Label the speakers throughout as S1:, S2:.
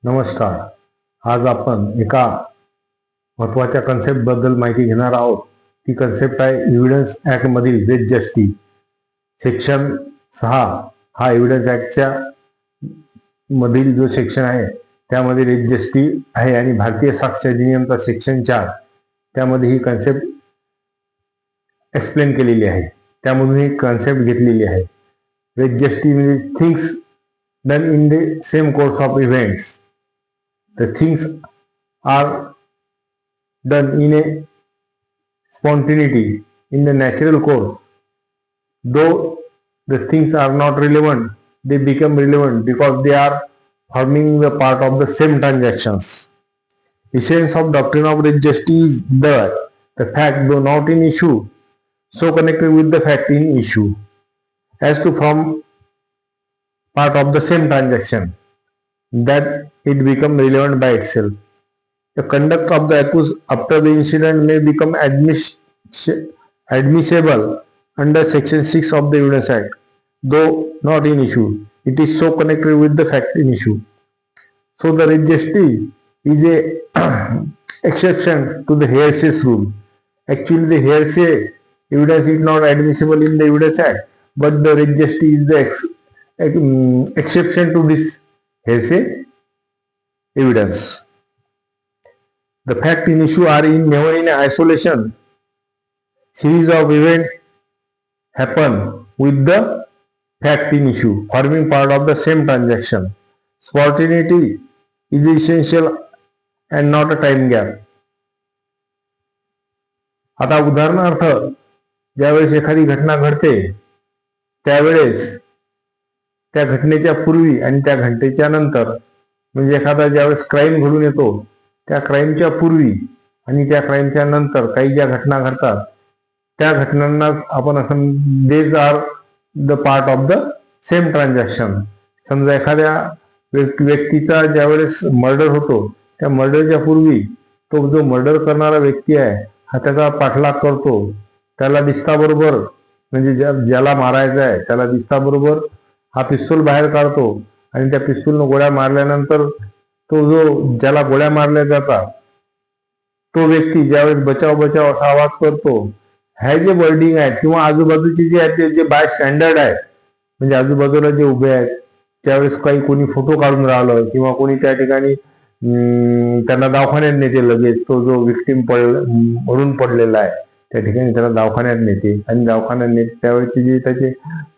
S1: नमस्कार. आज आपण एका महत्त्वाच्या कन्सेप्ट बद्दल माहिती घेणार आहोत. ती कन्सेप्ट आहे एव्हिडन्स ऍक्ट मधील रेज जस्टिस. सेक्शन 6 हा एव्हिडन्स ऍक्टच्या मधील जो सेक्शन आहे त्यामध्ये रेज जस्टिस आहे आणि भारतीय साक्ष अधिनियमचा सेक्शन 4 त्यामध्ये ही कन्सेप्ट एक्सप्लेन केलेली आहे. त्यामधून ही कन्सेप्ट घेतलेली आहे. रेज जस्टिस म्हणजे things done in the same course of events. The things are done in a spontaneity, in the natural course. Though the things are not relevant, they become relevant because they are forming the part of the same transactions. Essence of doctrine of res justice is that the fact, though not in issue, so connected with the fact in issue as to form part of the same transaction, that it become relevant by itself. The conduct of the accused after the incident may become admissible under section 6 of the Evidence Act, though not in issue. It is so connected with the fact in issue. So the res justice is a exception to the hearsay rule. Actually, the hearsay evidence is not admissible in the Evidence Act, but the res justice is the exception to this hearsay evidence. The fact in issue are never in isolation. Series of events happen with the fact in issue, forming part of the same transaction. Spontaneity is essential and not a time gap. आता उदाहरणार्थ ज्यावेळेस एखादी घटना घडते त्यावेळेस त्या घटनेच्या पूर्वी आणि त्या घटनेच्या नंतर, म्हणजे एखादा ज्यावेळेस क्राईम घडून येतो त्या क्राईमच्या पूर्वी आणि त्या क्राईमच्या नंतर काही ज्या घटना घडतात त्या घटनांना आपण असं these are the part of the same transaction. समजा एखाद्या व्यक्तीचा ज्यावेळेस मर्डर होतो त्या मर्डरच्या पूर्वी तो जो मर्डर करणारा व्यक्ती आहे हा त्याचा पाठलाग करतो. त्याला दिसताबरोबर, म्हणजे ज्याला मारायचं आहे त्याला दिसताबरोबर हा पिस्तूल बाहेर काढतो आणि त्या पिस्तूलनं गोळ्या मारल्यानंतर तो जो ज्याला गोळ्या मारल्या जातात तो व्यक्ती ज्यावेळेस बचाव बचाव असा आवाज करतो, ह्या जे वर्डिंग आहेत किंवा आजूबाजूचे जे आहेत जे बाय स्टँडर्ड आहेत, म्हणजे आजूबाजूला जे उभे आहेत त्यावेळेस काही कोणी फोटो काढून राहिलं किंवा कोणी त्या ठिकाणी त्यांना दवाखान्यात नेते, लगेच तो जो विक्टीम मरून पडलेला आहे त्या ठिकाणी त्याला दवाखान्यात नेते आणि दवाखान्यात नेते त्यावेळेचे जे त्याचे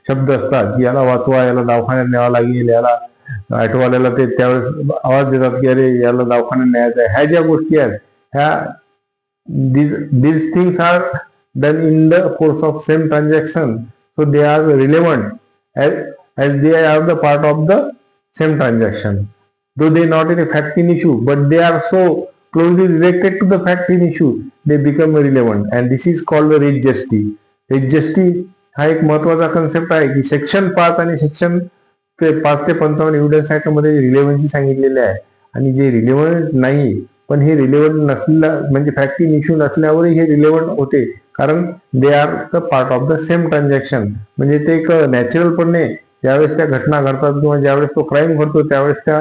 S1: शब्द असतात की याला वाचवा, याला दवाखान्यात न्यावं लागेल, याला ऑटोवाल्याला ते त्यावेळेस आवाज देतात की अरे याला दवाखान्यात न्यायचं आहे. ह्या ज्या गोष्टी आहेत ह्या these things are done in the course of same transaction, so they are relevant as they are the part of the same transaction, though they not in a fact in issue, but they are so closely related to the fact in issue they become relevant, and this is called the res justice. res justice हा एक महत्वाचा concept आहे की section 5 आणि section 5 ते 55 evidence act मध्ये रिलेव्हन्सी सांगितलेले आहे आणि जे रिलेव्हंट नाही पण हे रिलेव्हंट नसलं म्हणजे फॅक्ट इन इश्यू नसल्यावरही हे रिलेव्हंट होते, कारण they are the part of the same transaction. म्हणजे ते एक नॅचरलपणे ज्यावेळेस त्या घटना घडतात किंवा ज्यावेळेस तो क्राईम घडतो त्यावेळेस त्या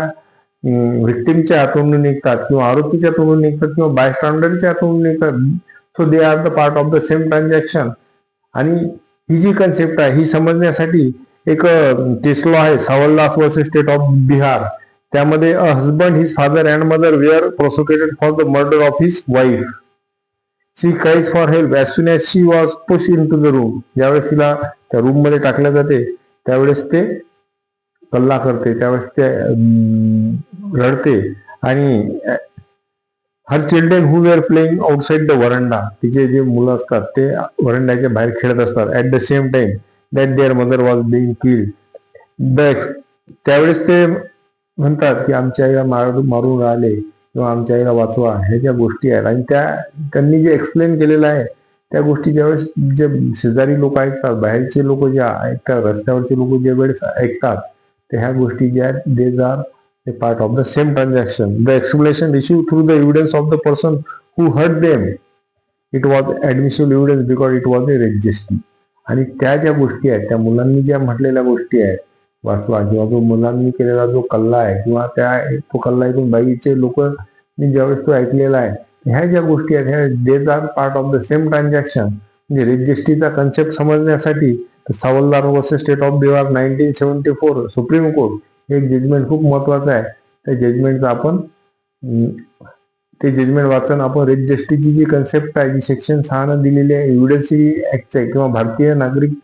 S1: व्हिक्टिमच्या तोंडून निघतात किंवा आरोपीच्या तोंडून निघतात किंवा बायस्टँडरच्या तोंडून निघतात. So they are the part of the same transaction. आणि ही जी कन्सेप्ट आहे ही समजण्यासाठी एक केस लॉ आहे, Sawaldas versus state of Bihar. त्यामध्ये a husband, his father and mother were prosecuted for the murder of his wife. She cries for help as soon as she was push in to the room. ज्यावेळेस तिला त्या room मध्ये टाकल्या जाते त्यावेळेस ते कल्ला करते, त्यावेळेस ते रडते आणि her children who were playing outside the veranda, तिचे जे मुलं असतात ते वरंड्याच्या बाहेर खेळत असतात. At the same time that their mother was being killed. त्यावेळेस ते म्हणतात की आमच्या आईला मारून राहिले किंवा आमच्या आईला वाचवा. ह्या ज्या गोष्टी आहेत आणि त्यांनी जे एक्सप्लेन केलेलं आहे त्या गोष्टी ज्यावेळेस जे शेजारी लोक ऐकतात, बाहेरचे लोक जे ऐकतात, रस्त्यावरचे लोक ज्या वेळेस ऐकतात तर ह्या गोष्टी ज्या आहेत these are a part of the same transaction. The explanation received through the evidence of the person who heard them, it was admissible evidence because it was a res justice. आणि त्या ज्या गोष्टी आहेत त्या मुलांनी ज्या म्हटलेल्या गोष्टी आहेत वाचला किंवा तो मुलांनी केलेला जो कल्ला आहे किंवा तो कल्ला ऐकून बाईचे लोक ज्यावेळेस तो ऐकलेला आहे, ह्या ज्या गोष्टी आहेत ह्या these are part of the same transaction. म्हणजे रेजिस्ट्रीचा कन्सेप्ट समजण्यासाठी Sawaldas versus state of Bihar 1974 supreme court हे जजमेंट खूप महत्वाचं आहे. त्या जजमेंटचं आपण ते जजमेंट वाचन आपण रेट जस्टिसची जी कन्सेप्ट आहे, जी सेक्शन 6 दिलेली आहे, एव्हिडन्सी ऍक्ट आहे किंवा भारतीय नागरिक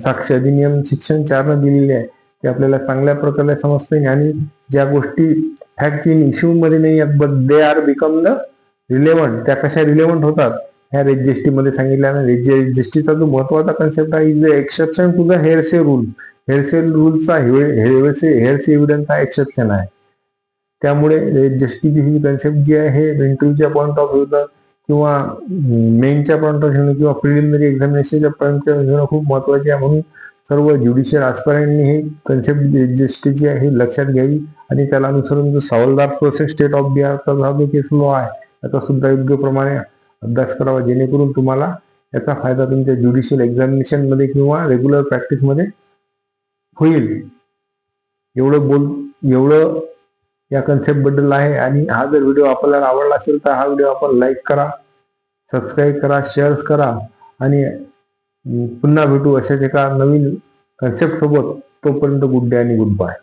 S1: साक्ष अधिनियम सेक्शन 4 दिलेली आहे, ते आपल्याला चांगल्या प्रकारे समजते. आणि ज्या गोष्टी फॅक्ट इन इश्यू मध्ये नाही आहेत but they are become the relevant, त्या कशा रिलेव्हंट होतात ह्या रेट मध्ये सांगितल्याने. रेट जस्टिसचा जो महत्वाचा कन्सेप्ट आहे is the exception to the hearsay rule. Hearsay रूलचा हेअरसे एव्हिडन्स हा एक्सेप्शन आहे. त्यामुळे रेट जस्टिस ही कन्सेप्ट जी आहे हे इंटरव्ह्यूच्या पॉईंट ऑफ व्ह्यू किंवा मेनच्या पॉईंट ऑफ व्ह्यू किंवा प्रिलिमिनरी एक्झामिनेशनच्या पॉईंट ऑफ व्ह्यू खूप महत्वाची आहे. म्हणून सर्व ज्युडिशियल आस्पायरंटनी हे कन्सेप्ट जस्टिस जी आहे हे लक्षात घ्यावी आणि त्याला अनुसरून जो सावलदार प्रोसेस स्टेट ऑफ बिहारचा जो केस लॉ आहे त्याचा सुद्धा योग्य प्रमाणे अभ्यास करावा, जेणेकरून तुम्हाला याचा फायदा तुमच्या ज्युडिशियल एक्झामिनेशन मध्ये किंवा रेग्युलर प्रॅक्टिस मध्ये होईल. एवढं या कन्सेप्ट बद्दल आहे. आणि हा जर व्हिडिओ आपल्याला आवडला असेल तर हा व्हिडिओ आपण लाईक करा, सबस्क्राईब करा, शेअर्स करा आणि पुन्हा भेटू अशाच एका नवीन कन्सेप्ट सोबत. तोपर्यंत गुड डे आणि गुड बाय.